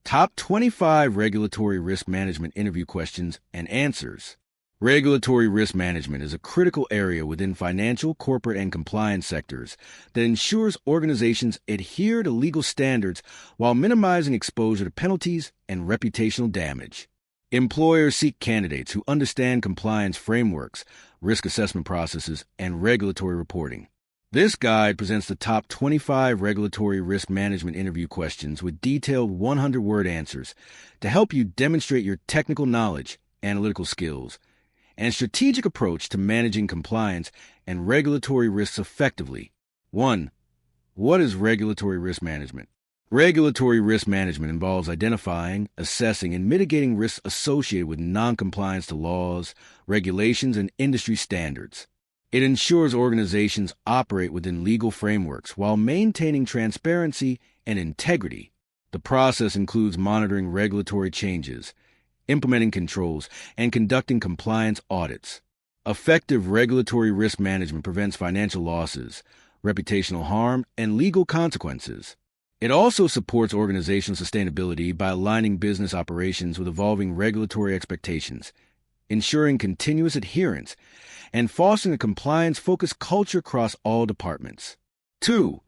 Top 25 Regulatory Risk Management Interview Questions and Answers. Regulatory risk management is a critical area within financial, corporate, and compliance sectors that ensures organizations adhere to legal standards while minimizing exposure to penalties and reputational damage. Employers seek candidates who understand compliance frameworks, risk assessment processes, and regulatory reporting. This guide presents the top 25 regulatory risk management interview questions with detailed 100-word answers to help you demonstrate your technical knowledge, analytical skills, and strategic approach to managing compliance and regulatory risks effectively. 1. What is regulatory risk management? Regulatory risk management involves identifying, assessing, and mitigating risks associated with non-compliance to laws, regulations, and industry standards. It ensures organizations operate within legal frameworks while maintaining transparency and integrity. The process includes monitoring regulatory changes, implementing controls, and conducting compliance audits. Effective regulatory risk management prevents financial losses, reputational harm, and legal consequences. It also supports organizational sustainability by aligning business operations with evolving regulatory expectations, ensuring continuous adherence, and fostering a compliance-focused culture across all departments. 2.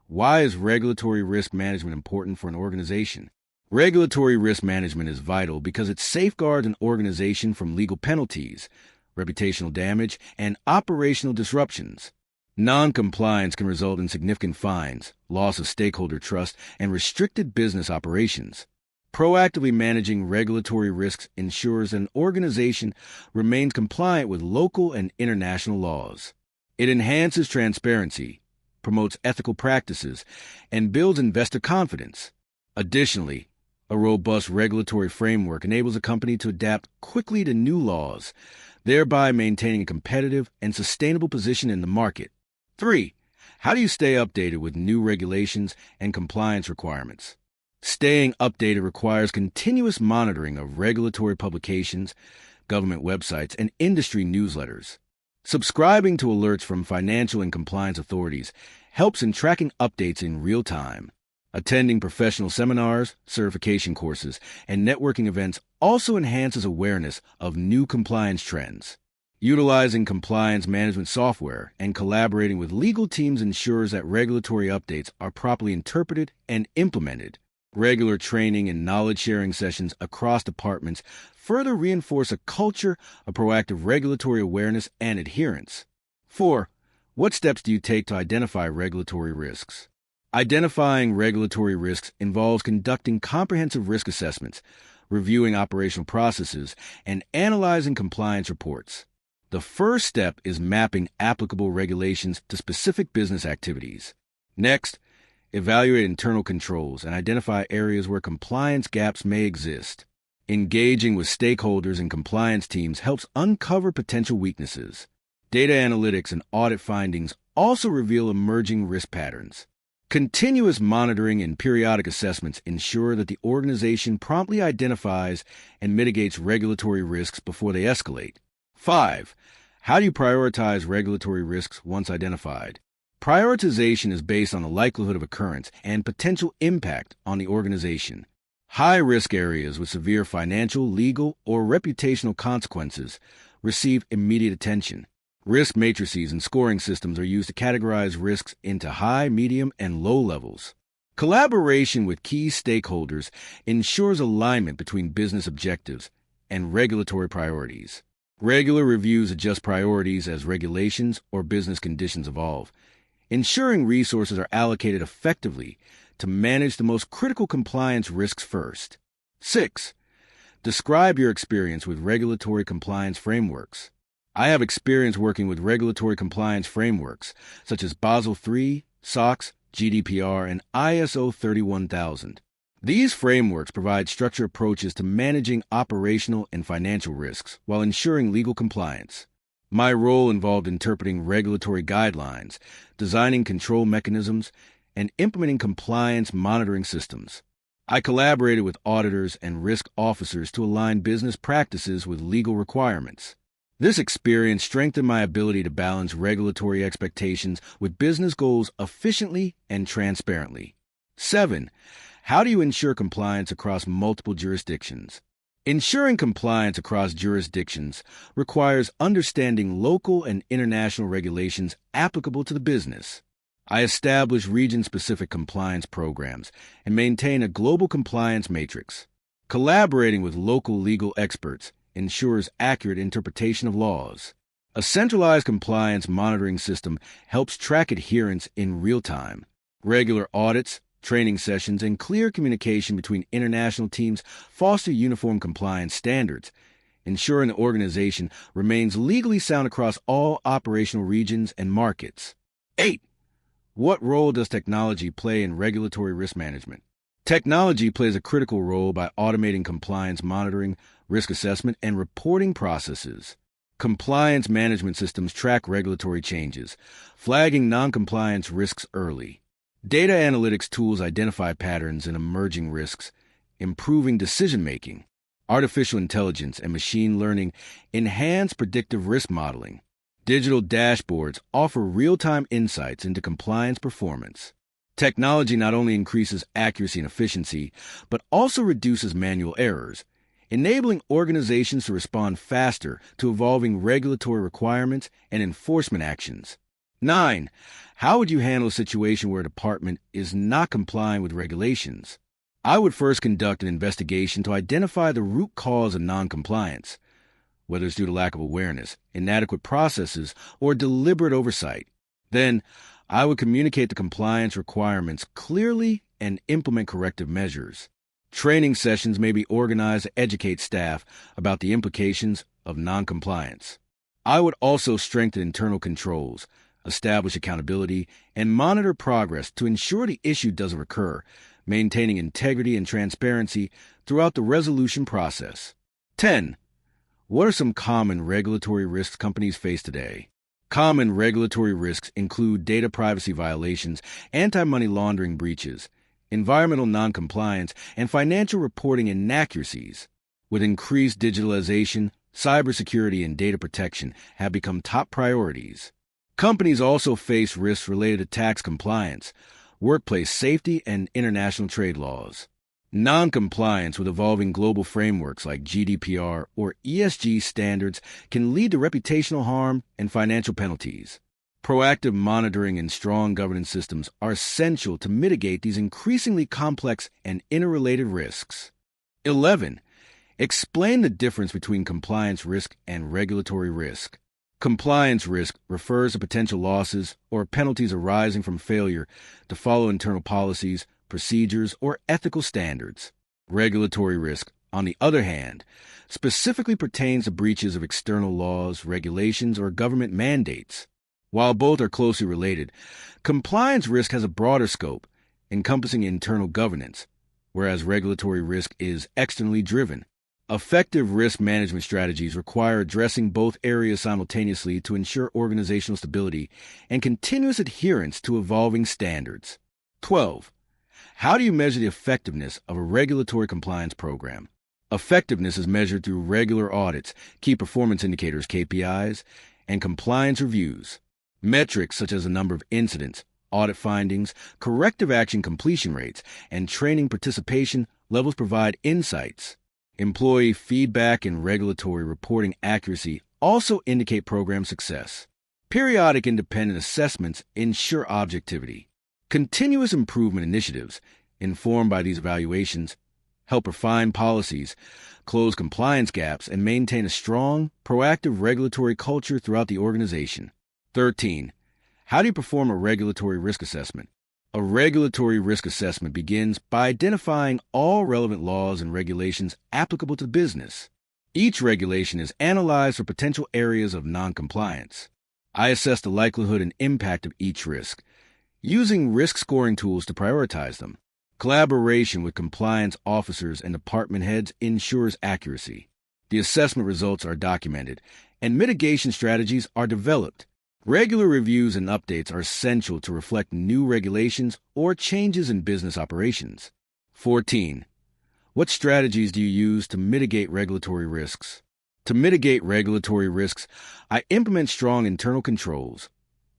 Why is regulatory risk management important for an organization? Regulatory risk management is vital because it safeguards an organization from legal penalties, reputational damage, and operational disruptions. Non-compliance can result in significant fines, loss of stakeholder trust, and restricted business operations. Proactively managing regulatory risks ensures an organization remains compliant with local and international laws. It enhances transparency, promotes ethical practices, and builds investor confidence. Additionally, a robust regulatory framework enables a company to adapt quickly to new laws, thereby maintaining a competitive and sustainable position in the market. 3. How do you stay updated with new regulations and compliance requirements? Staying updated requires continuous monitoring of regulatory publications, government websites, and industry newsletters. Subscribing to alerts from financial and compliance authorities helps in tracking updates in real time. Attending professional seminars, certification courses, and networking events also enhances awareness of new compliance trends. Utilizing compliance management software and collaborating with legal teams ensures that regulatory updates are properly interpreted and implemented. Regular training and knowledge-sharing sessions across departments further reinforce a culture of proactive regulatory awareness and adherence. 4. What steps do you take to identify regulatory risks? Identifying regulatory risks involves conducting comprehensive risk assessments, reviewing operational processes, and analyzing compliance reports. The first step is mapping applicable regulations to specific business activities. Next, evaluate internal controls and identify areas where compliance gaps may exist. Engaging with stakeholders and compliance teams helps uncover potential weaknesses. Data analytics and audit findings also reveal emerging risk patterns. Continuous monitoring and periodic assessments ensure that the organization promptly identifies and mitigates regulatory risks before they escalate. 5. How do you prioritize regulatory risks once identified? Prioritization is based on the likelihood of occurrence and potential impact on the organization. High-risk areas with severe financial, legal, or reputational consequences receive immediate attention. Risk matrices and scoring systems are used to categorize risks into high, medium, and low levels. Collaboration with key stakeholders ensures alignment between business objectives and regulatory priorities. Regular reviews adjust priorities as regulations or business conditions evolve, ensuring resources are allocated effectively to manage the most critical compliance risks first. 6. Describe your experience with regulatory compliance frameworks. I have experience working with regulatory compliance frameworks such as Basel III, SOX, GDPR, and ISO 31000. These frameworks provide structured approaches to managing operational and financial risks while ensuring legal compliance. My role involved interpreting regulatory guidelines, designing control mechanisms, and implementing compliance monitoring systems. I collaborated with auditors and risk officers to align business practices with legal requirements. This experience strengthened my ability to balance regulatory expectations with business goals efficiently and transparently. 7. How do you ensure compliance across multiple jurisdictions? Ensuring compliance across jurisdictions requires understanding local and international regulations applicable to the business. I establish region-specific compliance programs and maintain a global compliance matrix. Collaborating with local legal experts ensures accurate interpretation of laws. A centralized compliance monitoring system helps track adherence in real time. Regular audits, training sessions, and clear communication between international teams foster uniform compliance standards, ensuring the organization remains legally sound across all operational regions and markets. 8. What role does technology play in regulatory risk management? Technology plays a critical role by automating compliance monitoring, risk assessment, and reporting processes. Compliance management systems track regulatory changes, flagging non-compliance risks early. Data analytics tools identify patterns and emerging risks, improving decision-making. Artificial intelligence and machine learning enhance predictive risk modeling. Digital dashboards offer real-time insights into compliance performance. Technology not only increases accuracy and efficiency, but also reduces manual errors, enabling organizations to respond faster to evolving regulatory requirements and enforcement actions. 9. How would you handle a situation where a department is not complying with regulations? I would first conduct an investigation to identify the root cause of noncompliance, whether it's due to lack of awareness, inadequate processes, or deliberate oversight. Then, I would communicate the compliance requirements clearly and implement corrective measures. Training sessions may be organized to educate staff about the implications of noncompliance. I would also strengthen internal controls, establish accountability, and monitor progress to ensure the issue doesn't recur, maintaining integrity and transparency throughout the resolution process. 10. What are some common regulatory risks companies face today? Common regulatory risks include data privacy violations, anti-money laundering breaches, environmental noncompliance, and financial reporting inaccuracies. With increased digitalization, cybersecurity and data protection have become top priorities. Companies also face risks related to tax compliance, workplace safety, and international trade laws. Non-compliance with evolving global frameworks like GDPR or ESG standards can lead to reputational harm and financial penalties. Proactive monitoring and strong governance systems are essential to mitigate these increasingly complex and interrelated risks. 11. Explain the difference between compliance risk and regulatory risk. Compliance risk refers to potential losses or penalties arising from failure to follow internal policies, procedures, or ethical standards. Regulatory risk, on the other hand, specifically pertains to breaches of external laws, regulations, or government mandates. While both are closely related, compliance risk has a broader scope, encompassing internal governance, whereas regulatory risk is externally driven. Effective risk management strategies require addressing both areas simultaneously to ensure organizational stability and continuous adherence to evolving standards. 12. How do you measure the effectiveness of a regulatory compliance program? Effectiveness is measured through regular audits, key performance indicators (KPIs), and compliance reviews. Metrics such as the number of incidents, audit findings, corrective action completion rates, and training participation levels provide insights. Employee feedback and regulatory reporting accuracy also indicate program success. Periodic independent assessments ensure objectivity. Continuous improvement initiatives, informed by these evaluations, help refine policies, close compliance gaps, and maintain a strong, proactive regulatory culture throughout the organization. 13. How do you perform a regulatory risk assessment? A regulatory risk assessment begins by identifying all relevant laws and regulations applicable to business. Each regulation is analyzed for potential areas of noncompliance. I assess the likelihood and impact of each risk, using risk scoring tools to prioritize them. Collaboration with compliance officers and department heads ensures accuracy. The assessment results are documented, and mitigation strategies are developed. Regular reviews and updates are essential to reflect new regulations or changes in business operations. 14. What strategies do you use to mitigate regulatory risks? To mitigate regulatory risks, I implement strong internal controls,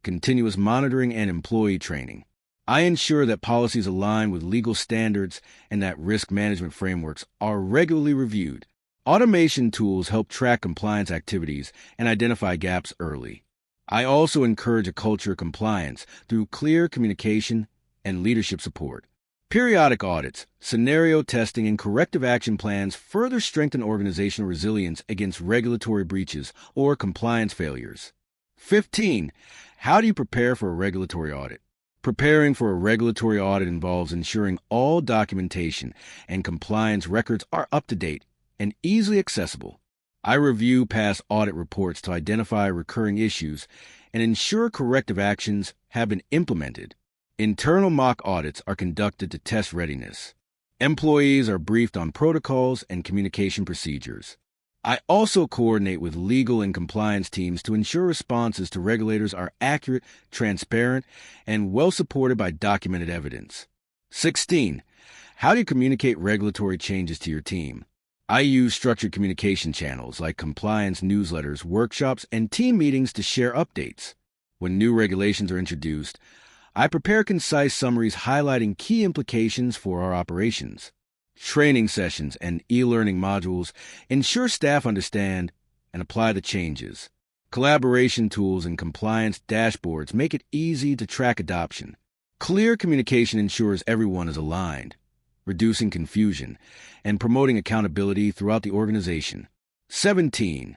continuous monitoring, and employee training. I ensure that policies align with legal standards and that risk management frameworks are regularly reviewed. Automation tools help track compliance activities and identify gaps early. I also encourage a culture of compliance through clear communication and leadership support. Periodic audits, scenario testing, and corrective action plans further strengthen organizational resilience against regulatory breaches or compliance failures. 15. How do you prepare for a regulatory audit? Preparing for a regulatory audit involves ensuring all documentation and compliance records are up to date and easily accessible. I review past audit reports to identify recurring issues and ensure corrective actions have been implemented. Internal mock audits are conducted to test readiness. Employees are briefed on protocols and communication procedures. I also coordinate with legal and compliance teams to ensure responses to regulators are accurate, transparent, and well supported by documented evidence. 16. How do you communicate regulatory changes to your team? I use structured communication channels like compliance newsletters, workshops, and team meetings to share updates. When new regulations are introduced, I prepare concise summaries highlighting key implications for our operations. Training sessions and e-learning modules ensure staff understand and apply the changes. Collaboration tools and compliance dashboards make it easy to track adoption. Clear communication ensures everyone is aligned, reducing confusion and promoting accountability throughout the organization. 17.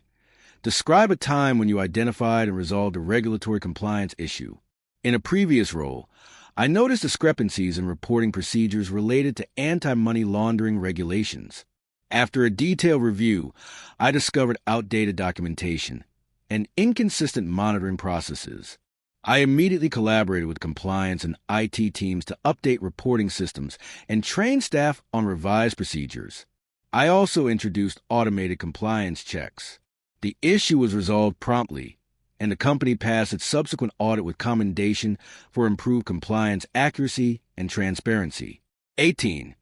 Describe a time when you identified and resolved a regulatory compliance issue. In a previous role, I noticed discrepancies in reporting procedures related to anti-money laundering regulations. After a detailed review, I discovered outdated documentation and inconsistent monitoring processes. I immediately collaborated with compliance and IT teams to update reporting systems and train staff on revised procedures. I also introduced automated compliance checks. The issue was resolved promptly, and the company passed its subsequent audit with commendation for improved compliance accuracy and transparency. 18.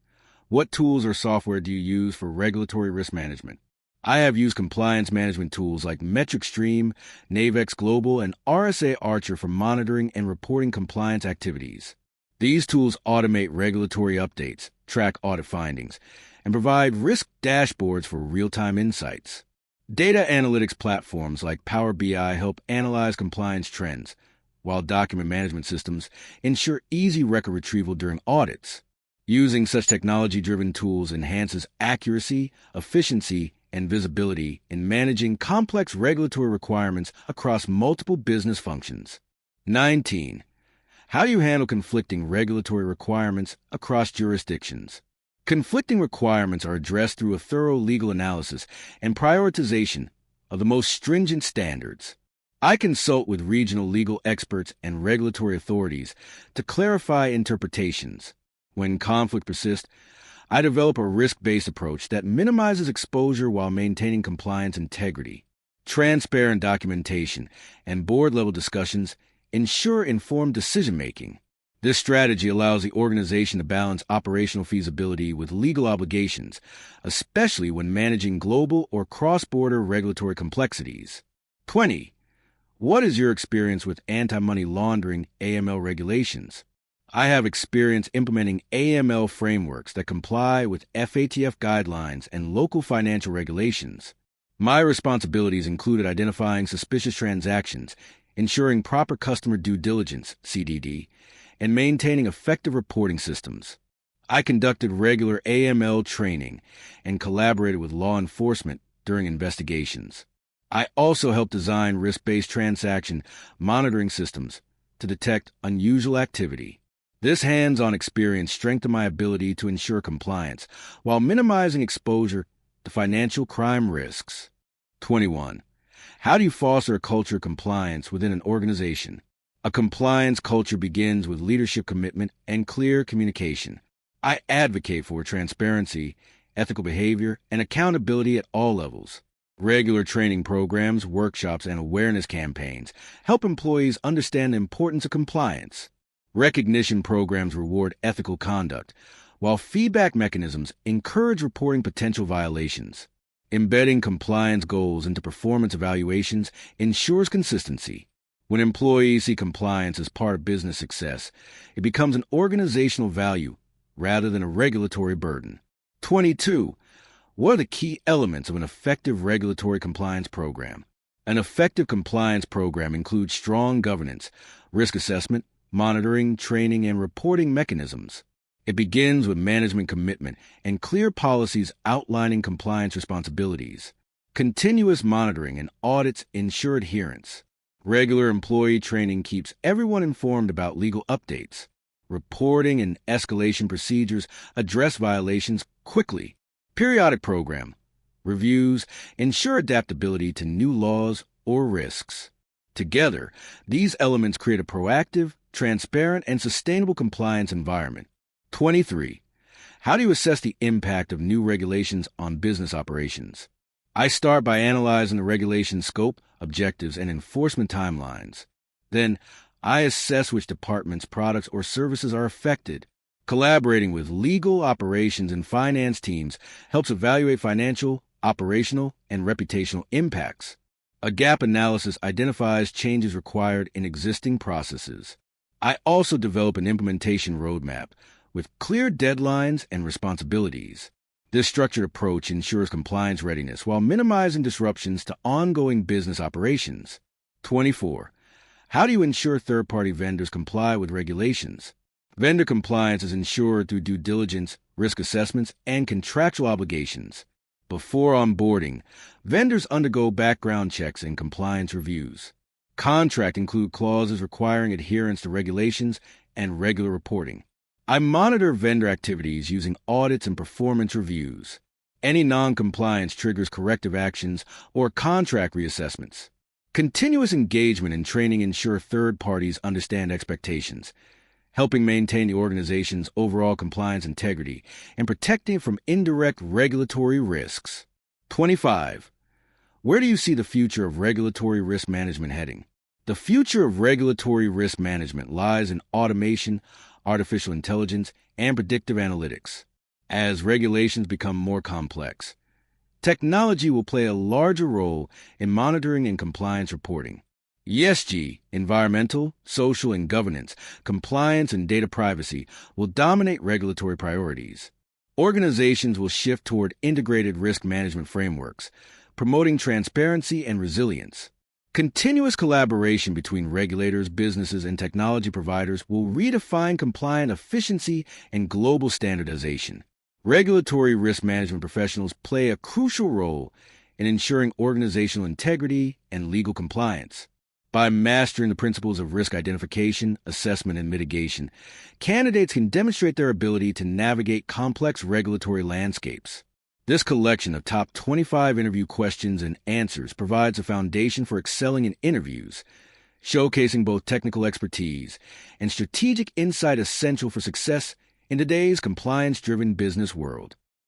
What tools or software do you use for regulatory risk management? I have used compliance management tools like MetricStream, Navex Global, and RSA Archer for monitoring and reporting compliance activities. These tools automate regulatory updates, track audit findings, and provide risk dashboards for real-time insights. Data analytics platforms like Power BI help analyze compliance trends, while document management systems ensure easy record retrieval during audits. Using such technology-driven tools enhances accuracy, efficiency, and visibility in managing complex regulatory requirements across multiple business functions. 19. How do you handle conflicting regulatory requirements across jurisdictions? Conflicting requirements are addressed through a thorough legal analysis and prioritization of the most stringent standards. I consult with regional legal experts and regulatory authorities to clarify interpretations. When conflict persists, I develop a risk-based approach that minimizes exposure while maintaining compliance integrity. Transparent documentation and board-level discussions ensure informed decision-making. This strategy allows the organization to balance operational feasibility with legal obligations, especially when managing global or cross-border regulatory complexities. 20. What is your experience with anti-money laundering (AML) regulations? I have experience implementing AML frameworks that comply with FATF guidelines and local financial regulations. My responsibilities included identifying suspicious transactions, ensuring proper customer due diligence (CDD), and maintaining effective reporting systems. I conducted regular AML training and collaborated with law enforcement during investigations. I also helped design risk-based transaction monitoring systems to detect unusual activity. This hands-on experience strengthened my ability to ensure compliance while minimizing exposure to financial crime risks. 21. How do you foster a culture of compliance within an organization? A compliance culture begins with leadership commitment and clear communication. I advocate for transparency, ethical behavior, and accountability at all levels. Regular training programs, workshops, and awareness campaigns help employees understand the importance of compliance. Recognition programs reward ethical conduct, while feedback mechanisms encourage reporting potential violations. Embedding compliance goals into performance evaluations ensures consistency. When employees see compliance as part of business success, it becomes an organizational value rather than a regulatory burden. 22. What are the key elements of an effective regulatory compliance program? An effective compliance program includes strong governance, risk assessment, monitoring, training, and reporting mechanisms. It begins with management commitment and clear policies outlining compliance responsibilities. Continuous monitoring and audits ensure adherence. Regular employee training keeps everyone informed about legal updates. Reporting and escalation procedures address violations quickly. Periodic program reviews ensure adaptability to new laws or risks. Together, these elements create a proactive, transparent, and sustainable compliance environment. 23. How do you assess the impact of new regulations on business operations? I start by analyzing the regulation scope, objectives, and enforcement timelines. Then, I assess which departments, products, or services are affected. Collaborating with legal, operations, and finance teams helps evaluate financial, operational, and reputational impacts. A gap analysis identifies changes required in existing processes. I also develop an implementation roadmap with clear deadlines and responsibilities. This structured approach ensures compliance readiness while minimizing disruptions to ongoing business operations. 24. How do you ensure third-party vendors comply with regulations? Vendor compliance is ensured through due diligence, risk assessments, and contractual obligations. Before onboarding, vendors undergo background checks and compliance reviews. Contracts include clauses requiring adherence to regulations and regular reporting. I monitor vendor activities using audits and performance reviews. Any non-compliance triggers corrective actions or contract reassessments. Continuous engagement and training ensure third parties understand expectations, helping maintain the organization's overall compliance integrity and protecting it from indirect regulatory risks. 25. Where do you see the future of regulatory risk management heading? The future of regulatory risk management lies in automation, artificial intelligence, and predictive analytics. As regulations become more complex, technology will play a larger role in monitoring and compliance reporting. ESG, environmental, social, and governance, compliance, and data privacy will dominate regulatory priorities. Organizations will shift toward integrated risk management frameworks, promoting transparency and resilience. Continuous collaboration between regulators, businesses, and technology providers will redefine compliant efficiency and global standardization. Regulatory risk management professionals play a crucial role in ensuring organizational integrity and legal compliance. By mastering the principles of risk identification, assessment, and mitigation, candidates can demonstrate their ability to navigate complex regulatory landscapes. This collection of top 25 interview questions and answers provides a foundation for excelling in interviews, showcasing both technical expertise and strategic insight essential for success in today's compliance-driven business world.